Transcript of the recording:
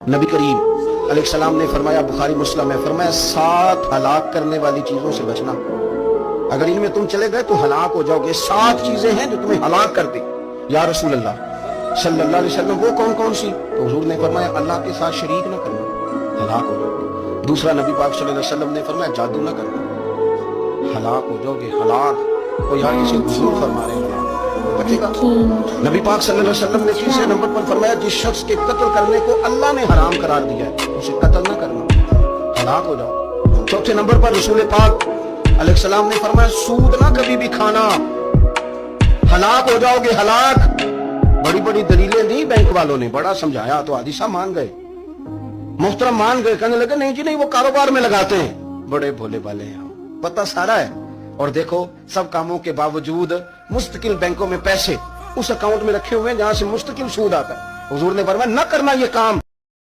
نبی کریم علیہ السلام نے فرمایا، بخاری مسلم ہے، فرمایا 7 ہلاک کرنے والی چیزوں سے بچنا، اگر ان میں تم چلے گئے تو ہلاک ہو جاؤ گے۔ 7 چیزیں ہیں جو تمہیں ہلاک کر دے۔ یا رسول اللہ صلی اللہ علیہ وسلم وہ کون کون سی؟ تو حضور نے فرمایا اللہ کے ساتھ شریک نہ کرنا، ہلاک ہو جاؤ گے۔ دوسرا نبی پاک صلی اللہ علیہ وسلم نے فرمایا جادو نہ کرنا، ہلاک ہو جاؤ گے، ہلاک۔ تو یہاں کسی حضور فرما رہے ہیں بچے گا۔ نبی پاک صلی اللہ علیہ وسلم نے تیسرے نمبر پر فرمایا جس شخص کے قتل کرنے کو اللہ نے حرام قرار دیا ہے اسے قتل نہ کرنا، ہلاک ہو جاؤ۔ چوتھے نمبر پر رسول پاک علیہ السلام نے فرمایا سود نہ کبھی بھی کھانا، ہلاک ہو جاؤ گے، ہلاک۔ بڑی بڑی دلیلیں دی بینک والوں نے، بڑا سمجھایا تو حاجی صاحب مان گئے، محترم مان گئے، کہنے لگے نہیں جی نہیں وہ کاروبار میں لگاتے ہیں۔ بڑے بھولے بالے ہیں، پتہ سارا ہے۔ اور دیکھو سب کاموں کے باوجود مستقل بینکوں میں پیسے اس اکاؤنٹ میں رکھے ہوئے ہیں جہاں سے مستقل سود آتا ہے۔ حضور نے فرمایا نہ کرنا یہ کام۔